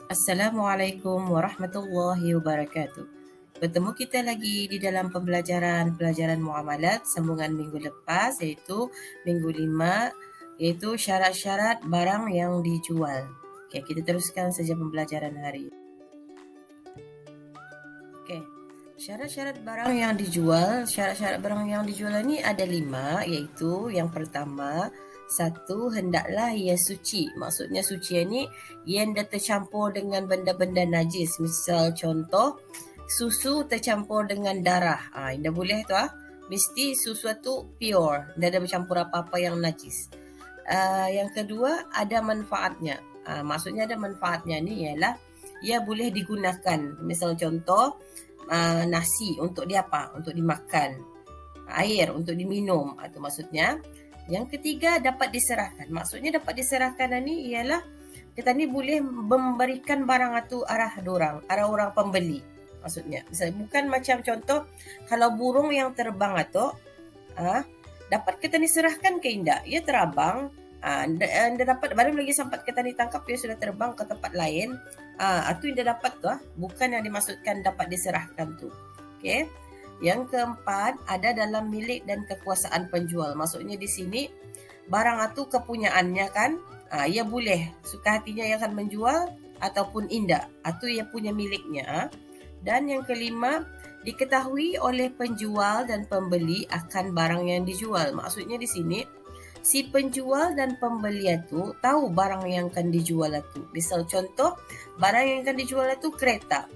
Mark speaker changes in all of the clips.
Speaker 1: Assalamualaikum warahmatullahi wabarakatuh. Bertemu kita lagi di dalam pelajaran muamalat sambungan minggu lepas, iaitu minggu 5, iaitu syarat-syarat barang yang dijual. Okey, kita teruskan saja pembelajaran hari. Okey. Syarat-syarat barang yang dijual, syarat-syarat barang yang dijual ini ada 5, iaitu yang pertama, satu, hendaklah ia suci. Maksudnya suci ini ia tidak tercampur dengan benda-benda najis. Misal contoh, susu tercampur dengan darah. Tidak boleh tu Mesti susu tu pure, tidak ada bercampur apa-apa yang najis. Yang kedua, ada manfaatnya. Maksudnya ada manfaatnya ni ialah ia boleh digunakan. Misal contoh, nasi untuk diapa? Untuk dimakan. Air untuk diminum. Itu maksudnya. Yang ketiga, dapat diserahkan. Maksudnya dapat diserahkan ni ialah kita ni boleh memberikan barang itu arah orang pembeli. Maksudnya, misalnya bukan macam contoh kalau burung yang terbang atau dapat kita ni serahkan ke indak, ia terabang, anda dapat baru lagi sampai kita ni tangkap, ia sudah terbang ke tempat lain. Itu indah dapat tu bukan yang dimaksudkan dapat diserahkan tu. Okey. Yang keempat, ada dalam milik dan kekuasaan penjual. Maksudnya di sini barang itu kepunyaannya kan, ia boleh suka hatinya yang akan menjual ataupun indak. Itu ia punya miliknya. Dan yang kelima, diketahui oleh penjual dan pembeli akan barang yang dijual. Maksudnya di sini si penjual dan pembeli itu tahu barang yang akan dijual itu. Misal contoh, barang yang akan dijual itu kereta.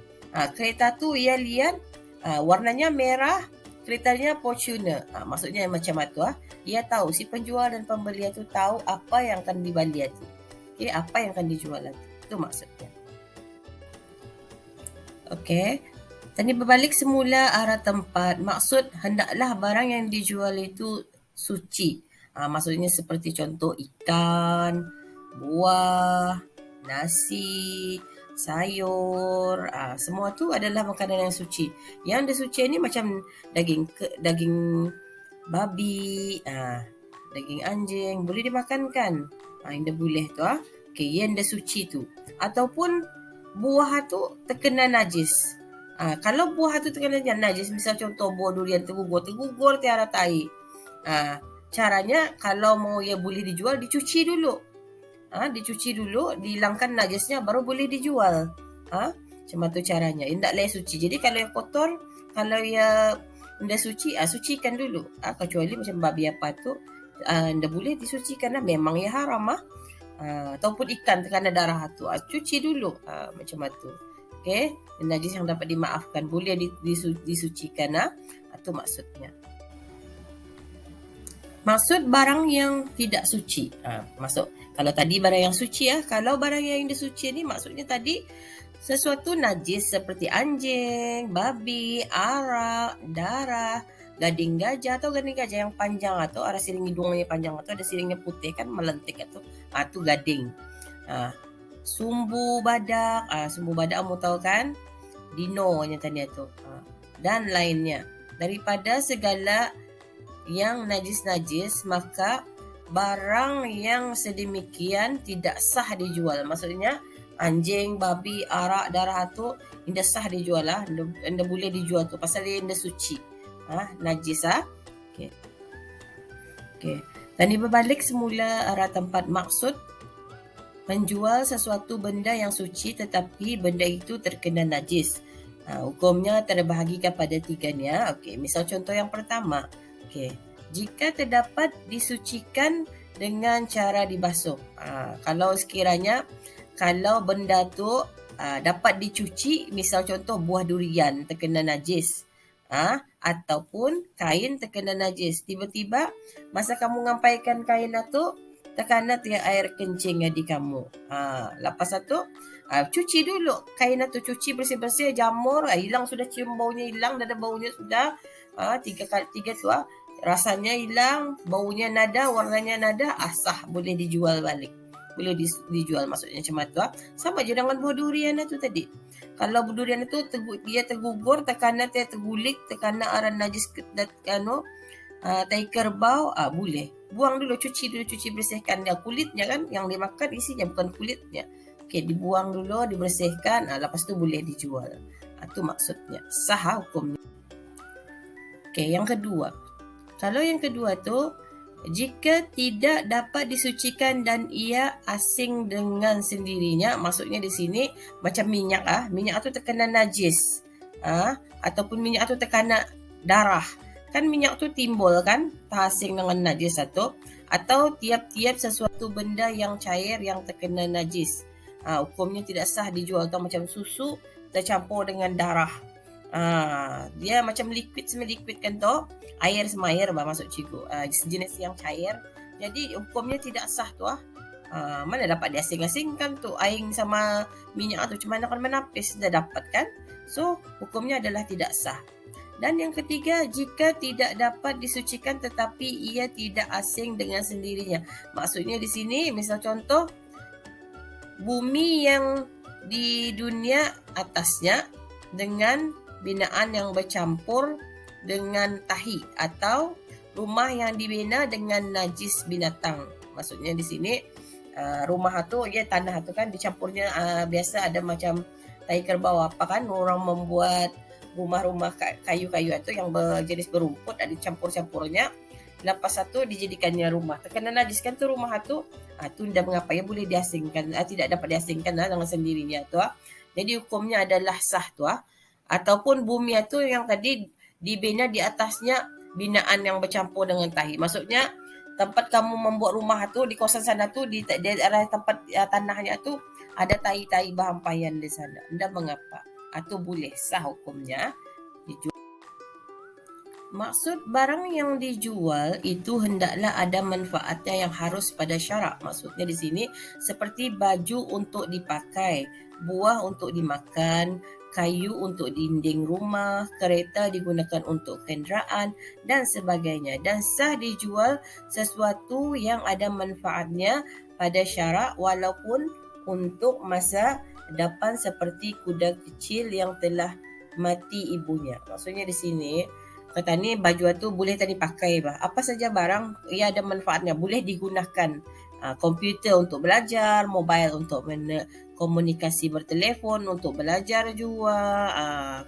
Speaker 1: Kereta tu ia lihat warnanya merah, keretanya Fortuner. Maksudnya macam itu. Ia tahu, si penjual dan pembeli itu tahu apa yang akan dibeli itu. Okay, apa yang akan dijual itu. Itu maksudnya. Okey. Tadi berbalik semula arah tempat. Maksud hendaklah barang yang dijual itu suci. Maksudnya seperti contoh ikan, buah, nasi, sayur, semua tu adalah makanan yang suci. Yang suci ni macam daging babi, daging anjing boleh dimakankan. Yang boleh tu Okey, yang suci tu. Ataupun buah tu terkena najis. Kalau buah tu terkena najis, misal contoh buah durian tergugur tiada tahi. Caranya kalau mau ia boleh dijual, dicuci dulu. Dicuci dulu, dihilangkan najisnya baru boleh dijual. Macam tu caranya. Indaklah suci. Jadi kalau yang kotor, kalau ia tidak suci, sucikan dulu. Kecuali macam babi apa tu, tidak boleh disucikan lah. Memang ia haram ataupun ikan terkena darah tu, cuci dulu macam tu. Okey, najis yang dapat dimaafkan boleh disucikan itu maksudnya. Maksud barang yang tidak suci. Masuk. Kalau tadi barang yang suci kalau barang yang disuci ni maksudnya tadi sesuatu najis seperti anjing, babi, arak, darah, gading gajah atau gading gajah yang panjang atau ada siring hidungnya panjang atau ada siringnya putih kan melentik atau itu gading. Sumbu badak, sumbu badak kamu tahu kan? Dino yang tadi tu. Dan lainnya. Daripada segala yang najis-najis, maka barang yang sedemikian tidak sah dijual. Maksudnya anjing, babi, arak, darah tu tidak sah dijual lah. Tidak boleh dijual tu pasal dia tidak suci. Najis Okey. Okey. Tadi berbalik semula arah tempat. Maksud menjual sesuatu benda yang suci tetapi benda itu terkena najis. Hukumnya terbahagi kepada 3-nya. Okey, misal contoh yang pertama. Okey, jika terdapat disucikan dengan cara dibasuh. Kalau sekiranya kalau benda tu dapat dicuci, misal contoh buah durian terkena najis. Ataupun kain terkena najis. Tiba-tiba masa kamu ngampaikan kain itu terkena air kencing di kamu. Lepas itu cuci dulu kain itu, cuci bersih-bersih, jamur, hilang sudah cium baunya, hilang dah ada baunya sudah. Tiga tu rasanya hilang, baunya nada, warnanya nada, sah boleh dijual balik. Boleh dijual maksudnya macam tu. Sama je dengan buah durian itu tadi. Kalau buah durian itu dia tergugur, terkena tergulik, terkena aran najis tai kerbau, boleh. Buang dulu, cuci bersihkan dia kulitnya kan, yang dimakan isinya bukan kulitnya. Okey, dibuang dulu, dibersihkan, lepas tu boleh dijual. Itu maksudnya, sah hukumnya. Okey, yang kedua. Kalau yang kedua tu, jika tidak dapat disucikan dan ia asing dengan sendirinya, maksudnya di sini macam minyak minyak tu terkena najis. Ataupun minyak tu terkena darah. Kan minyak tu timbul kan, terasing dengan najis satu. Atau tiap-tiap sesuatu benda yang cair yang terkena najis. Hukumnya tidak sah dijual. Atau macam susu tercampur dengan darah. Dia macam liquid kan tu. Air sama air maksud cikgu. Sejenis yang cair. Jadi hukumnya tidak sah tu mana dapat diasing-asingkan tu air sama minyak tu, macam mana akan menapis dah dapat kan. So hukumnya adalah tidak sah. Dan yang ketiga, jika tidak dapat disucikan tetapi ia tidak asing dengan sendirinya. Maksudnya di sini misal contoh bumi yang di dunia atasnya dengan binaan yang bercampur dengan tahi atau rumah yang dibina dengan najis binatang. Maksudnya di sini rumah tu tanah tu kan dicampurnya biasa ada macam tahi kerbau apa kan, orang membuat rumah-rumah kayu-kayu itu yang berjenis berumput ada campur-campurnya. Lepas satu dijadikannya rumah. Terkena najis kan tu rumah tu. Tu dah mengapa boleh diasingkan, tidak dapat diasingkan dengan sendirinya tu. Jadi hukumnya adalah sah tu. Ataupun bumi itu yang tadi dibina di atasnya binaan yang bercampur dengan tahi. Maksudnya tempat kamu membuat rumah tu di kawasan sana tu di arah tempat tanahnya tu ada tahi-tahi berhampaian di sana. Anda mengapa? Itu boleh sah hukumnya dijual. Maksud barang yang dijual itu hendaklah ada manfaatnya yang harus pada syarak. Maksudnya di sini seperti baju untuk dipakai, buah untuk dimakan, kayu untuk dinding rumah, kereta digunakan untuk kenderaan dan sebagainya. Dan sah dijual sesuatu yang ada manfaatnya pada syarak walaupun untuk masa depan seperti kuda kecil yang telah mati ibunya. Maksudnya di sini kata ni baju tu boleh tadi pakai apa saja barang ia ada manfaatnya boleh digunakan. Komputer untuk belajar, mobile untuk komunikasi bertelefon, untuk belajar juga.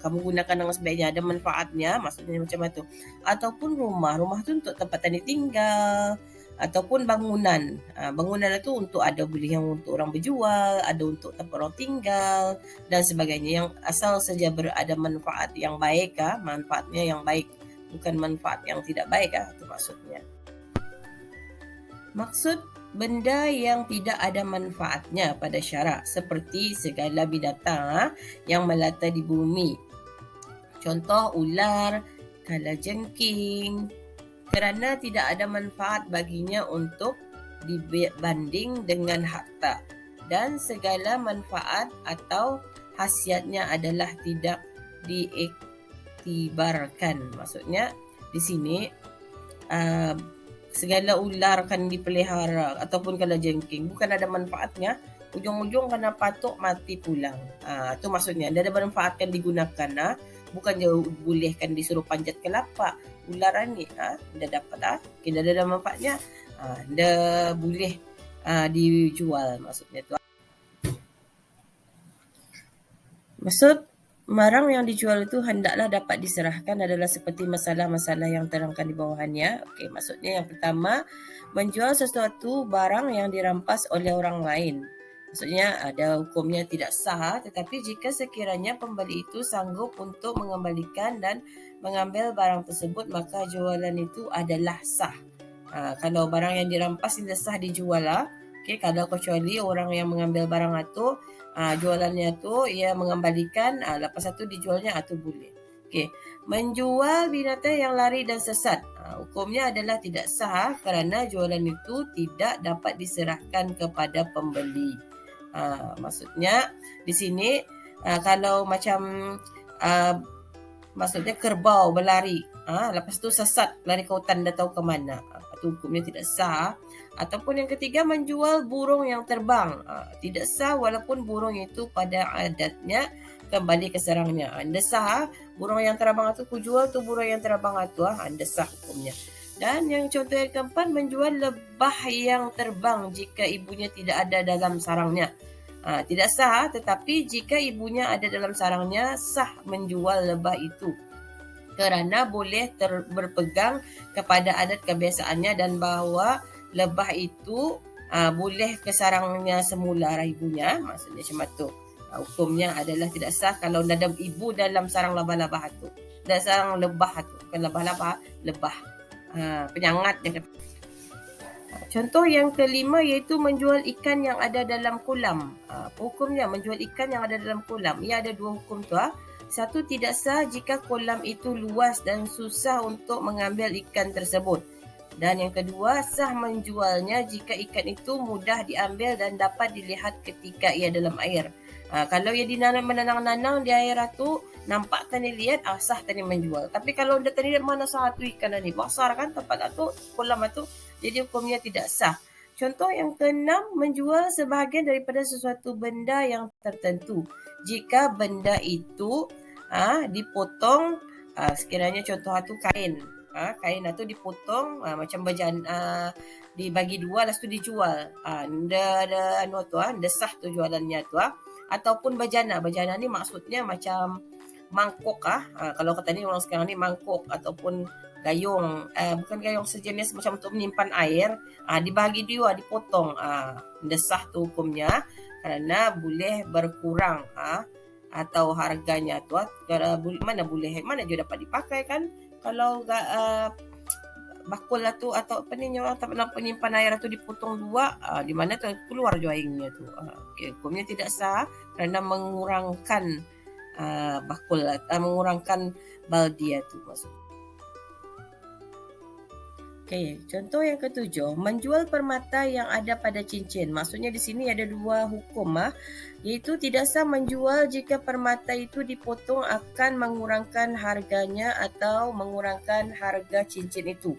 Speaker 1: Kamu gunakan dengan sebaiknya, ada manfaatnya, maksudnya macam itu. Ataupun rumah tu untuk tempat tadi tinggal. Ataupun bangunan. Bangunan itu untuk ada boleh yang untuk orang berjual, ada untuk tempat orang tinggal dan sebagainya. Yang asal saja berada manfaat yang baik, manfaatnya yang baik, bukan manfaat yang tidak baik, itu maksudnya. Maksud benda yang tidak ada manfaatnya pada syarak seperti segala binatang yang melata di bumi. Contoh ular, kalajengking, kerana tidak ada manfaat baginya untuk dibanding dengan harta. Dan segala manfaat atau khasiatnya adalah tidak diiktibarkan. Maksudnya di sini segala ular kan dipelihara ataupun kalajengking bukan ada manfaatnya, ujung-ujung kena patuk mati pulang. Itu maksudnya dia ada manfaat kan digunakan, bukan dia bolehkan disuruh panjat kelapa. Ular ni dia dapat kita ada manfaatnya, dia boleh dijual, maksudnya tu. Maksud barang yang dijual itu hendaklah dapat diserahkan adalah seperti masalah-masalah yang terangkan di bawahnya. Okey, maksudnya yang pertama, menjual sesuatu barang yang dirampas oleh orang lain. Maksudnya ada hukumnya tidak sah, tetapi jika sekiranya pembeli itu sanggup untuk mengembalikan dan mengambil barang tersebut, maka jualan itu adalah sah. Kalau barang yang dirampas tidak sah dijual Okey, kalau kecuali orang yang mengambil barang itu jualannya tu ia mengembalikan, lepas itu dijualnya itu boleh. Okey, menjual binatang yang lari dan sesat, hukumnya adalah tidak sah kerana jualan itu tidak dapat diserahkan kepada pembeli. Maksudnya di sini kalau macam maksudnya kerbau berlari, lepas tu sesat lari ke hutan dah tahu ke mana, itu hukumnya tidak sah. Ataupun yang ketiga, menjual burung yang terbang, tidak sah walaupun burung itu pada adatnya kembali ke sarangnya. Anda sah burung yang terbang itu kujual tu burung yang terbang itu, anda sah hukumnya. Dan yang contoh yang keempat, menjual lebah yang terbang jika ibunya tidak ada dalam sarangnya. Tidak sah, tetapi jika ibunya ada dalam sarangnya, sah menjual lebah itu kerana boleh berpegang kepada adat kebiasaannya dan bahawa lebah itu boleh ke sarangnya semula arah ibunya, maksudnya macam tu. Hukumnya adalah tidak sah kalau ada ibu dalam sarang lebah-lebah itu. Dalam sarang lebah itu, bukan lebah-lebah, lebah. Penyangat dia kata. Contoh yang kelima iaitu menjual ikan yang ada dalam kolam. Hukumnya menjual ikan yang ada dalam kolam. Ia ada dua hukum tu. Satu, tidak sah jika kolam itu luas dan susah untuk mengambil ikan tersebut. Dan yang kedua, sah menjualnya jika ikan itu mudah diambil dan dapat dilihat ketika ia dalam air. Kalau ia menanang-nanang di air itu, nampak tadi lihat, sah tadi menjual. Tapi kalau dah tadi lihat mana satu ikan ni, besar kan tempat itu, kolam itu, jadi hukumnya tidak sah. Contoh yang keenam, menjual sebahagian daripada sesuatu benda yang tertentu. Jika benda itu dipotong, sekiranya contoh itu kain. Kain itu dipotong macam dibagi dua lepas tu dijual. Ada sah tu jualannya tu. Ataupun bejana ni maksudnya macam mangkuk kalau kata ni orang sekarang ni mangkuk ataupun gayung, bukan gayung, sejenis macam untuk menyimpan air, dibagi dua, dipotong, desah tu hukumnya kerana boleh berkurang atau harganya tu mana juga dapat dipakai kan kalau bakul lah tu atau apa ni orang tak pernah penyimpan air tu dipotong dua, di mana tu keluar je airnya tu. Hukumnya tidak sah kerana mengurangkan bakul mengurangkan baldia tu maksud. Contoh yang ketujuh, menjual permata yang ada pada cincin. Maksudnya di sini ada dua hukum iaitu tidak sah menjual jika permata itu dipotong akan mengurangkan harganya atau mengurangkan harga cincin itu.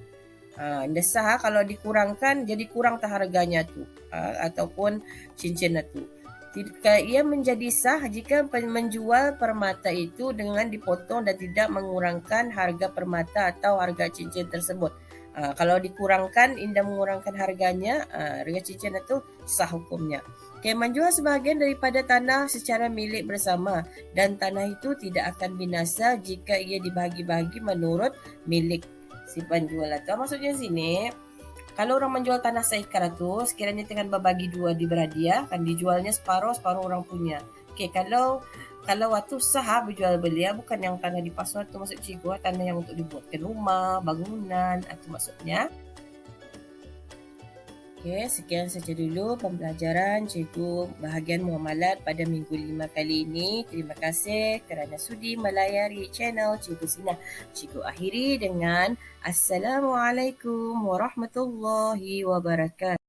Speaker 1: Tidak sah kalau dikurangkan jadi kurang harganya tu ataupun cincin itu. Ia menjadi sah jika menjual permata itu dengan dipotong dan tidak mengurangkan harga permata atau harga cincin tersebut. Kalau dikurangkan, indah mengurangkan harganya, harga cincin itu sah hukumnya. Menjual sebahagian daripada tanah secara milik bersama dan tanah itu tidak akan binasa jika ia dibahagi-bahagi menurut milik si penjual itu. Maksudnya sini, kalau orang menjual tanah seekar itu, sekiranya dengan berbagi dua di beradia, akan dijualnya separuh orang punya. Kalau waktu sah berjual beli, bukan yang tanah di pasar tu maksud cikgu, tanah yang untuk dibuatkan rumah, bangunan, itu maksudnya. Sekian saja dulu pembelajaran cikgu bahagian muamalat pada minggu 5 kali ini. Terima kasih kerana sudi melayari channel Cikgu Sina. Cikgu akhiri dengan Assalamualaikum warahmatullahi wabarakatuh.